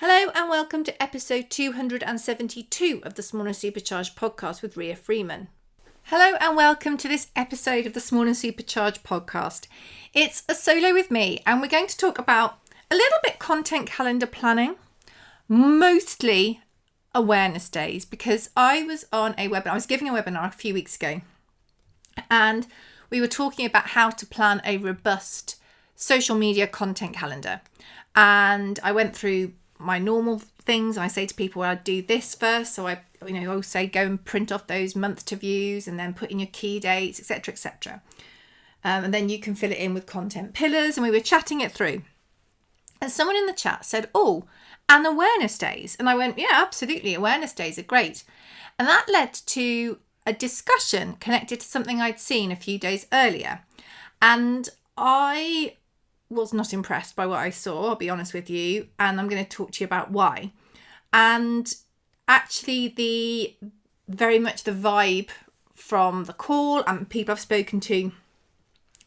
Hello and welcome to episode 272 of the Small and Supercharged podcast with Ria Freeman. Hello and welcome to this episode of the Small and Supercharged podcast. It's a solo with me and we're going to talk about a little bit content calendar planning, mostly awareness days, because I was giving a webinar a few weeks ago and we were talking about how to plan a robust social media content calendar. And I went through my normal things. I say to people, I do this first. So I always say go and print off those month to views and then put in your key dates, etc., etc. And then you can fill it in with content pillars. And we were chatting it through. And someone in the chat said, and awareness days. And I went, yeah, absolutely. Awareness days are great. And that led to a discussion connected to something I'd seen a few days earlier. And I was not impressed by what I saw, I'll be honest with you, and I'm going to talk to you about why. And actually very much the vibe from the call and people I've spoken to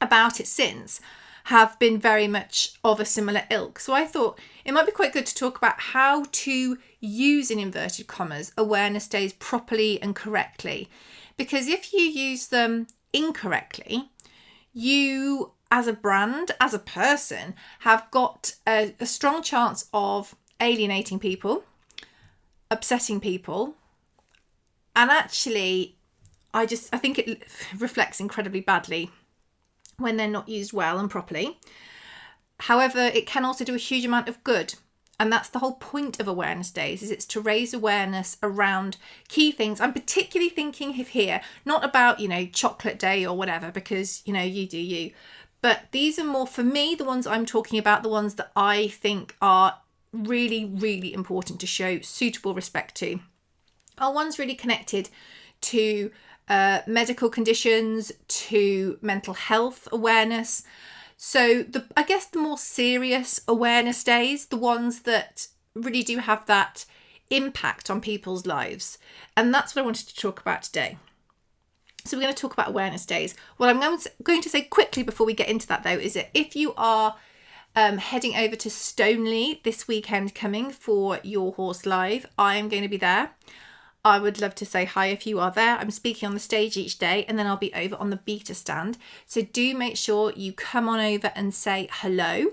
about it since have been very much of a similar ilk. So I thought it might be quite good to talk about how to use, in inverted commas, awareness days properly and correctly. Because if you use them incorrectly, you as a brand, as a person, have got a strong chance of alienating people, upsetting people. And actually, I think it reflects incredibly badly when they're not used well and properly. However, it can also do a huge amount of good. And that's the whole point of awareness days, is it's to raise awareness around key things. I'm particularly thinking here, not about, chocolate day or whatever, because, you do you. But these are more, for me, the ones I'm talking about, the ones that I think are really, really important to show suitable respect to, are ones really connected to medical conditions, to mental health awareness. So I guess the more serious awareness days, the ones that really do have that impact on people's lives. And that's what I wanted to talk about today. So we're going to talk about awareness days. What I'm going to say quickly before we get into that, though, is that if you are heading over to Stoneleigh this weekend coming for Your Horse Live, I am going to be there. I would love to say hi if you are there. I'm speaking on the stage each day and then I'll be over on the beta stand. So do make sure you come on over and say hello.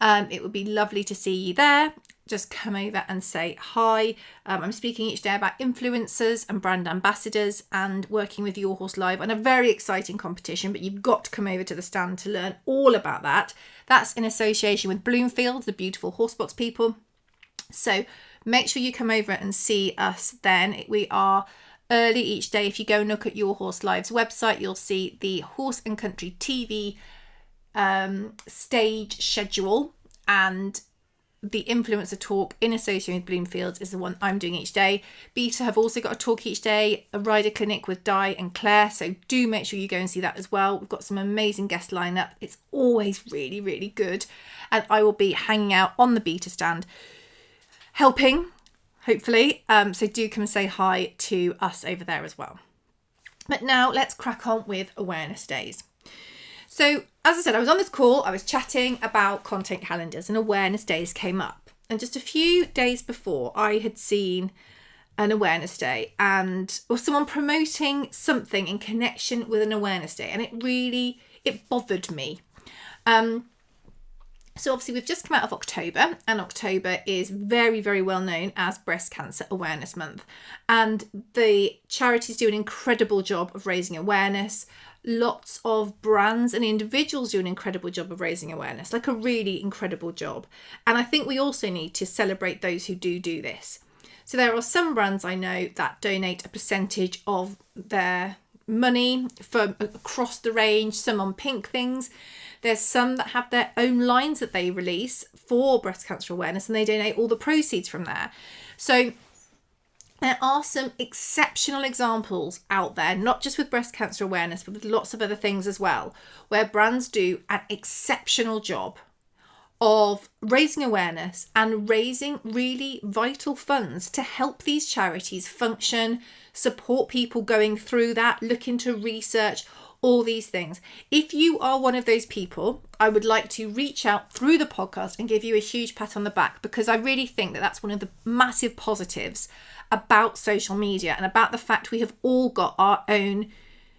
It would be lovely to see you there. Just come over and say hi. I'm speaking each day about influencers and brand ambassadors and working with Your Horse Live on a very exciting competition, but you've got to come over to the stand to learn all about that. That's in association with Bloomfield, the beautiful horsebox people. So make sure you come over and see us then. We are early each day. If you go and look at Your Horse Live's website, you'll see the Horse and Country TV stage schedule, and the influencer talk in association with Bloomfield is the one I'm doing each day. Beta have also got a talk each day, a rider clinic with Di and Claire. So do make sure you go and see that as well. We've got some amazing guest lineup. It's always really, really good. And I will be hanging out on the beta stand, helping, hopefully. So do come and say hi to us over there as well. But now let's crack on with awareness days. So, as I said, I was on this call, I was chatting about content calendars and awareness days came up. And just a few days before, I had seen an awareness day or someone promoting something in connection with an awareness day. And it bothered me. So obviously we've just come out of October, and October is very, very well known as Breast Cancer Awareness Month. And the charities do an incredible job of raising awareness. Lots of brands and individuals do an incredible job of raising awareness, like a really incredible job. And I think we also need to celebrate those who do this. So there are some brands I know that donate a percentage of their money from across the range, some on pink things. There's some that have their own lines that they release for breast cancer awareness and they donate all the proceeds from there. So there are some exceptional examples out there, not just with breast cancer awareness, but with lots of other things as well, where brands do an exceptional job of raising awareness and raising really vital funds to help these charities function, support people going through that, look into research, all these things. If you are one of those people, I would like to reach out through the podcast and give you a huge pat on the back, because I really think that that's one of the massive positives about social media and about the fact we have all got our own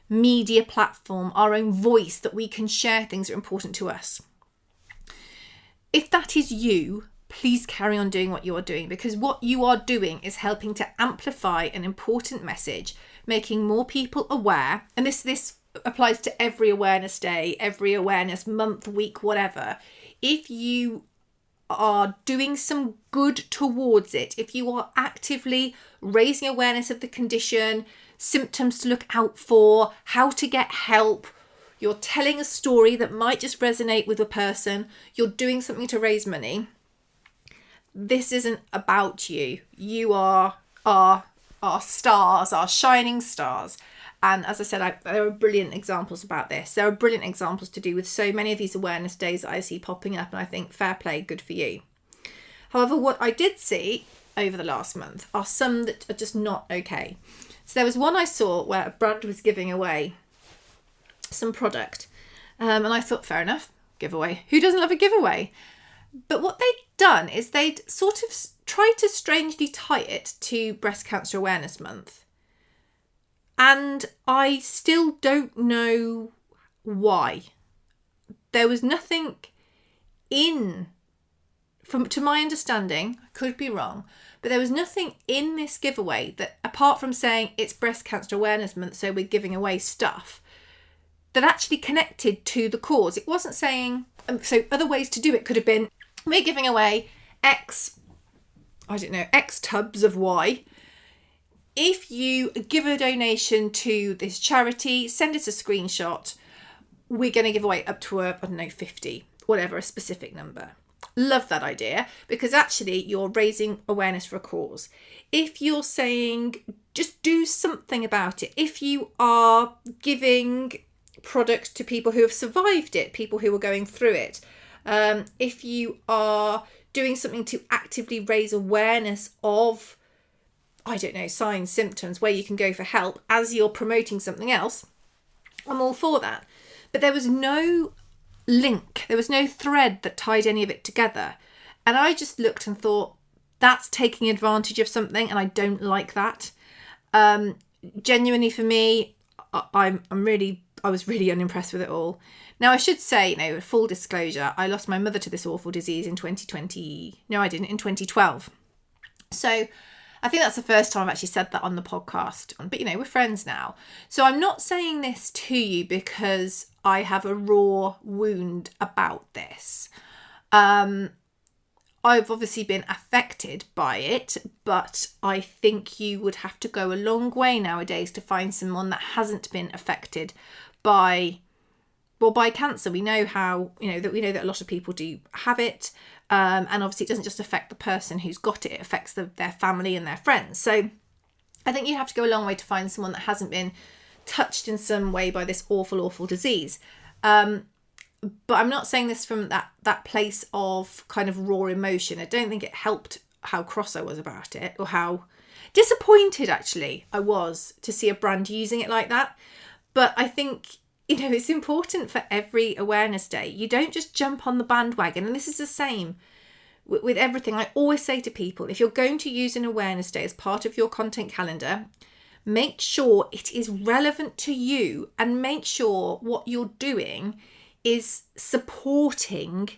media platform, our own voice, that we can share things that are important to us. If that is you, please carry on doing what you are doing, because what you are doing is helping to amplify an important message, making more people aware. And this applies to every awareness day, every awareness month, week, whatever. If you are doing some good towards it, if you are actively raising awareness of the condition, symptoms to look out for, how to get help, you're telling a story that might just resonate with a person, you're doing something to raise money, this isn't about you. You are our stars, our shining stars. And as I said, there are brilliant examples about this. There are brilliant examples to do with so many of these awareness days that I see popping up, and I think fair play, good for you. However, what I did see over the last month are some that are just not okay. So there was one I saw where a brand was giving away some product, and I thought, fair enough, giveaway. Who doesn't love a giveaway? But what they'd done is they'd sort of tried to strangely tie it to Breast Cancer Awareness Month. And I still don't know why. There was nothing to my understanding, I could be wrong, but there was nothing in this giveaway that, apart from saying it's Breast Cancer Awareness Month, so we're giving away stuff, that actually connected to the cause. It wasn't saying, so other ways to do it could have been, we're giving away X tubs of Y. If you give a donation to this charity, send us a screenshot. We're going to give away up to 50, whatever, a specific number. Love that idea, because actually you're raising awareness for a cause. If you're saying just do something about it, if you are giving product to people who have survived it, people who are going through it, if you are doing something to actively raise awareness of, signs, symptoms, where you can go for help as you're promoting something else, I'm all for that. But there was no link, there was no thread that tied any of it together. And I just looked and thought, that's taking advantage of something, and I don't like that. Genuinely for me, I was really unimpressed with it all. Now, I should say, full disclosure, I lost my mother to this awful disease in 2020. No, I didn't, in 2012. So I think that's the first time I've actually said that on the podcast. But, we're friends now. So I'm not saying this to you because I have a raw wound about this. I've obviously been affected by it, but I think you would have to go a long way nowadays to find someone that hasn't been affected by cancer. We know that a lot of people do have it. And obviously it doesn't just affect the person who's got it, it affects their family and their friends. So I think you have to go a long way to find someone that hasn't been touched in some way by this awful, awful disease. But I'm not saying this from that place of kind of raw emotion. I don't think it helped how cross I was about it, or how disappointed actually I was to see a brand using it like that. But I think, it's important for every awareness day. You don't just jump on the bandwagon. And this is the same with everything. I always say to people, if you're going to use an awareness day as part of your content calendar, make sure it is relevant to you, and make sure what you're doing is supporting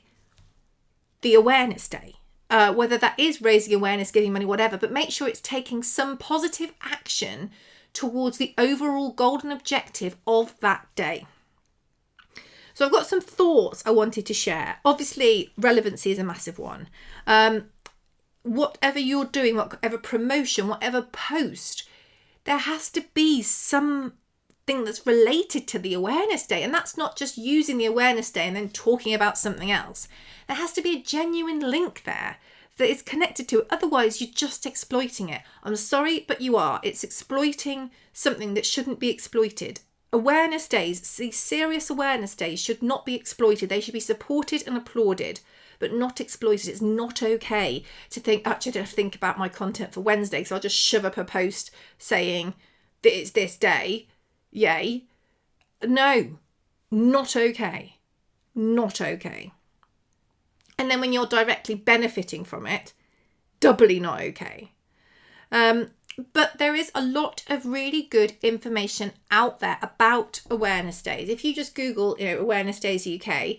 the awareness day. Whether that is raising awareness, giving money, whatever, but make sure it's taking some positive action towards the overall golden objective of that day. So I've got some thoughts I wanted to share. Obviously, relevancy is a massive one. Whatever you're doing, whatever promotion, whatever post, there has to be something that's related to the awareness day. And that's not just using the awareness day and then talking about something else. There has to be a genuine link there that is connected to it. Otherwise, you're just exploiting it. I'm sorry, but you are. It's exploiting something that shouldn't be exploited. Awareness days, these serious awareness days, should not be exploited. They should be supported and applauded, but not exploited. It's not okay to think, actually, I don't have to think about my content for Wednesday, so I'll just shove up a post saying that it's this day, yay. No, not okay. Not okay. And then when you're directly benefiting from it, doubly not okay. But there is a lot of really good information out there about awareness days. If you just Google, Awareness Days UK,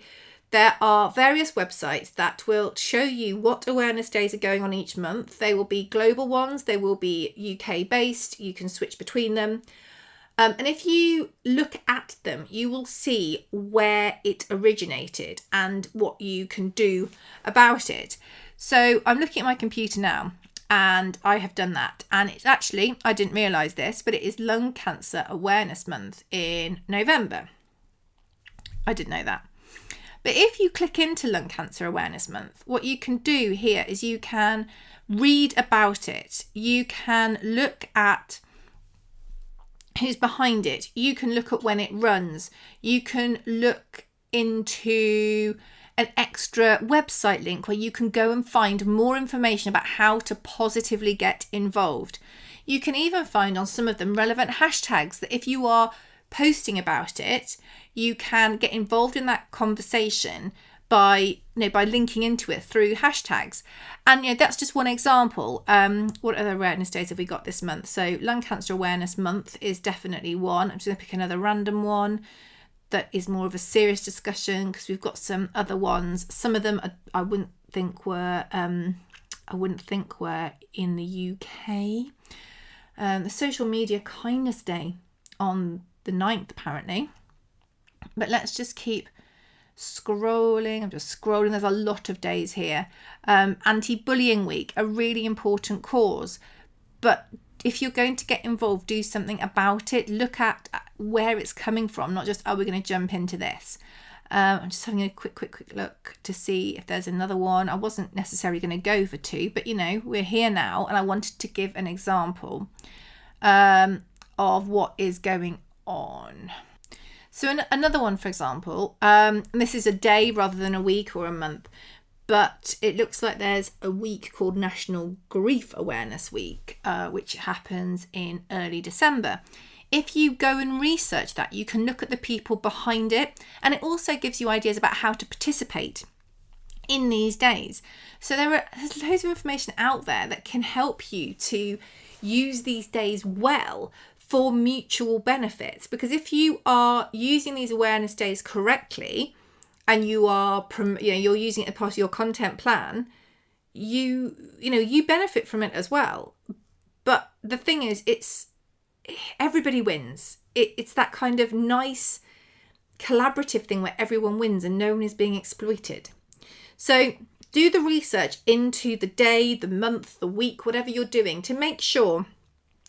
there are various websites that will show you what awareness days are going on each month. They will be global ones. They will be UK based. You can switch between them. And if you look at them, you will see where it originated and what you can do about it. So I'm looking at my computer now and I have done that. And it's actually, I didn't realise this, but it is Lung Cancer Awareness Month in November. I didn't know that. But if you click into Lung Cancer Awareness Month, what you can do here is you can read about it. You can look at who's behind it. You can look at when it runs. You can look into an extra website link where you can go and find more information about how to positively get involved. You can even find on some of them relevant hashtags that if you are posting about it, you can get involved in that conversation by linking into it through hashtags. And that's just one example. What other awareness days have we got this month? So Lung Cancer Awareness Month is definitely one. I'm just going to pick another random one that is more of a serious discussion, because we've got some other ones. Some of them I wouldn't think were in the UK. The Social Media Kindness Day on the 9th apparently. But let's just keep scrolling. I'm just scrolling. There's a lot of days here. Anti-bullying week, a really important cause. But if you're going to get involved, do something about it. Look at where it's coming from, not just, we're going to jump into this. I'm just having a quick look to see if there's another one. I wasn't necessarily going to go for two, but we're here now, and I wanted to give an example of what is going on. So another one, for example, this is a day rather than a week or a month, but it looks like there's a week called National Grief Awareness Week, which happens in early December. If you go and research that, you can look at the people behind it, and it also gives you ideas about how to participate in these days. So there's loads of information out there that can help you to use these days well for mutual benefits. Because if you are using these awareness days correctly, and you are you're using it as part of your content plan, you benefit from it as well. But the thing is, everybody wins. It's that kind of nice collaborative thing where everyone wins and no one is being exploited. So do the research into the day, the month, the week, whatever you're doing, to make sure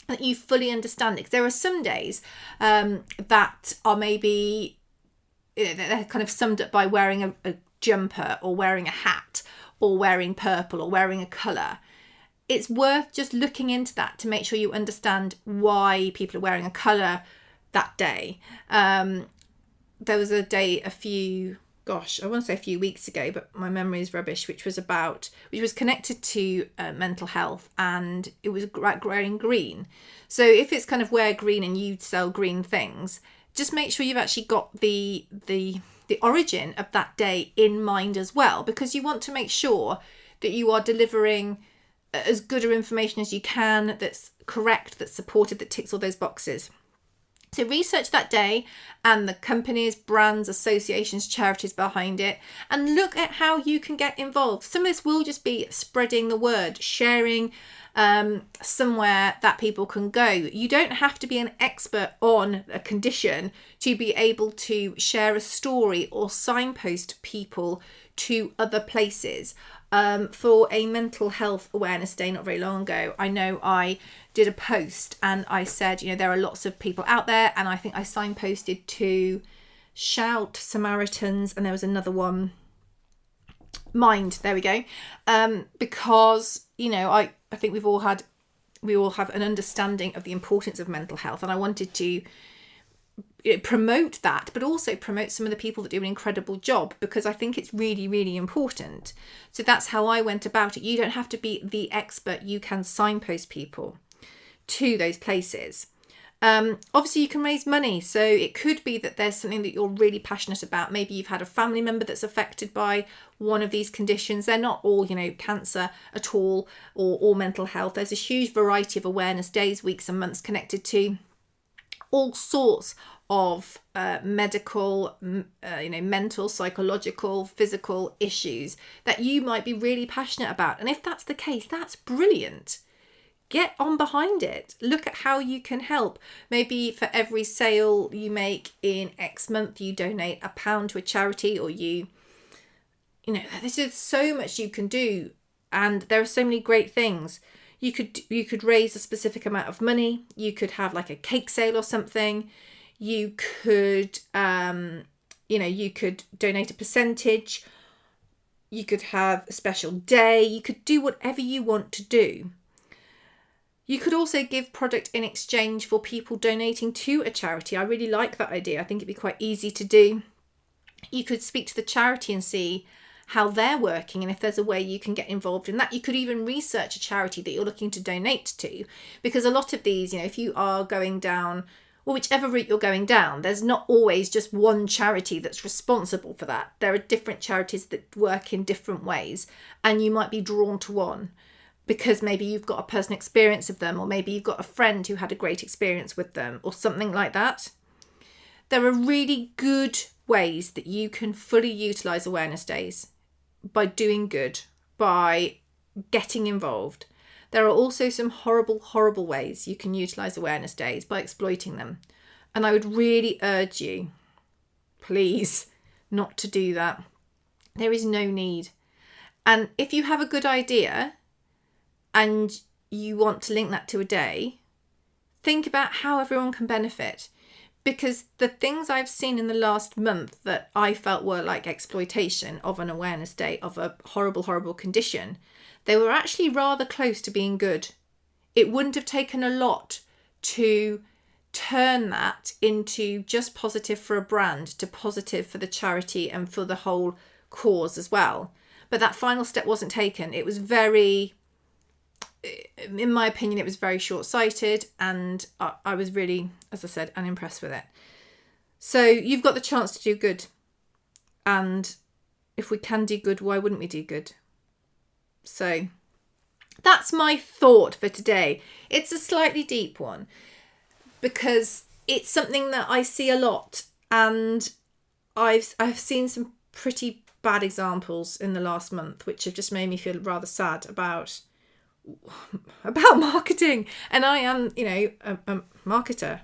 that you fully understand it. Because there are some days that are maybe they're kind of summed up by wearing a jumper or wearing a hat or wearing purple or wearing a colour. It's worth just looking into that to make sure you understand why people are wearing a colour that day. There was a day I want to say a few weeks ago, but my memory is rubbish, which was connected to mental health, and it was wearing green. So if it's kind of wear green and you sell green things, just make sure you've actually got the origin of that day in mind as well, because you want to make sure that you are delivering as good information as you can, that's correct, that's supported, that ticks all those boxes. So research that day and the companies, brands, associations, charities behind it, and look at how you can get involved. Some of this will just be spreading the word, sharing somewhere that people can go. You don't have to be an expert on a condition to be able to share a story or signpost people to other places. For a mental health awareness day not very long ago, I know I did a post and I said, there are lots of people out there, and I think I signposted to Shout, Samaritans, and there was another one, Mind, there we go. Because I think we all have an understanding of the importance of mental health, and I wanted to promote that, but also promote some of the people that do an incredible job, because I think it's really, really important. So that's how I went about it. You don't have to be the expert. You can signpost people to those places. Obviously, you can raise money. So it could be that there's something that you're really passionate about. Maybe you've had a family member that's affected by one of these conditions. They're not all, cancer at all or mental health. There's a huge variety of awareness days, weeks and months connected to all sorts of medical, mental, psychological, physical issues that you might be really passionate about. And if that's the case, that's brilliant. Get on behind it. Look at how you can help. Maybe for every sale you make in X month, you donate £1 to a charity, or there's so much you can do. And there are so many great things. You could raise a specific amount of money. You could have like a cake sale or something. You could, you could donate a percentage. You could have a special day. You could do whatever you want to do. You could also give product in exchange for people donating to a charity. I really like that idea. I think it'd be quite easy to do. You could speak to the charity and see how they're working, and if there's a way you can get involved in that. You could even research a charity that you're looking to donate to, because a lot of these, if you are going down, or whichever route you're going down, there's not always just one charity that's responsible for that. There are different charities that work in different ways, and you might be drawn to one because maybe you've got a personal experience of them, or maybe you've got a friend who had a great experience with them, or something like that. There are really good ways that you can fully utilise awareness days by doing good, by getting involved. There are also some horrible, horrible ways you can utilise awareness days by exploiting them. And I would really urge you, please, not to do that. There is no need. And if you have a good idea and you want to link that to a day, think about how everyone can benefit. Because the things I've seen in the last month that I felt were like exploitation of an awareness day of a horrible, horrible condition, they were actually rather close to being good. It wouldn't have taken a lot to turn that into just positive for a brand to positive for the charity and for the whole cause as well. But that final step wasn't taken. It was very, in my opinion, it was very short-sighted, and I was really, as I said, unimpressed with it. So you've got the chance to do good. And if we can do good, why wouldn't we do good? So that's my thought for today. It's a slightly deep one because it's something that I see a lot, and I've seen some pretty bad examples in the last month, which have just made me feel rather sad about marketing. And I am, a marketer,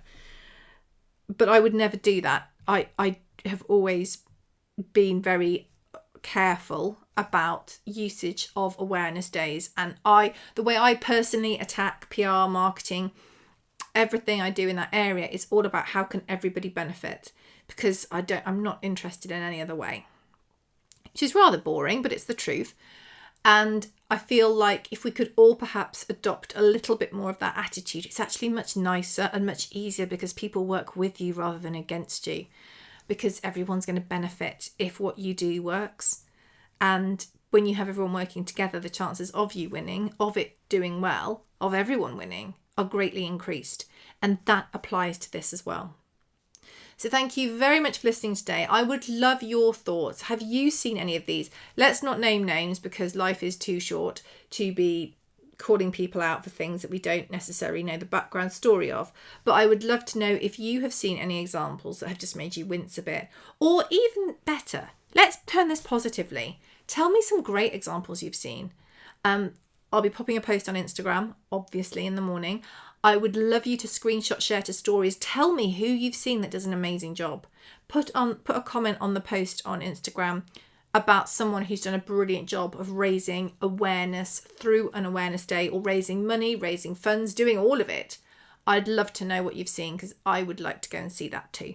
but I would never do that. I have always been very careful about usage of awareness days, and the way I personally attack PR, marketing, everything I do in that area is all about how can everybody benefit, because I'm not interested in any other way, which is rather boring, but it's the truth. And I feel like if we could all perhaps adopt a little bit more of that attitude, it's actually much nicer and much easier, because people work with you rather than against you, because everyone's going to benefit if what you do works. And when you have everyone working together, the chances of you winning, of it doing well, of everyone winning, are greatly increased. And that applies to this as well. So thank you very much for listening today. I would love your thoughts. Have you seen any of these? Let's not name names, because life is too short to be calling people out for things that we don't necessarily know the background story of. But I would love to know if you have seen any examples that have just made you wince a bit. Or even better, let's turn this positively. Tell me some great examples you've seen. I'll be popping a post on Instagram, obviously, in the morning. I would love you to screenshot, share to stories. Tell me who you've seen that does an amazing job. Put a comment on the post on Instagram about someone who's done a brilliant job of raising awareness through an awareness day, or raising money, raising funds, doing all of it. I'd love to know what you've seen, because I would like to go and see that too.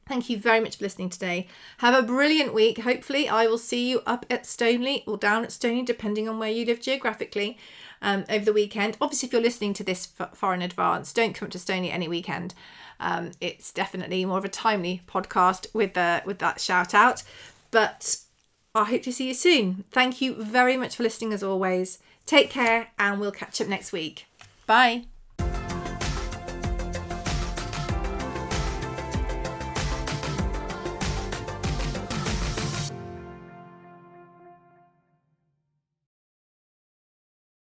Thank you very much for listening today. Have a brilliant week. Hopefully I will see you up at Stoneleigh or down at Stoneleigh, depending on where you live geographically, over the weekend. Obviously, if you're listening to this far in advance, don't come to Stoneleigh any weekend. It's definitely more of a timely podcast with that shout out. But I hope to see you soon. Thank you very much for listening as always. Take care, and we'll catch up next week. Bye.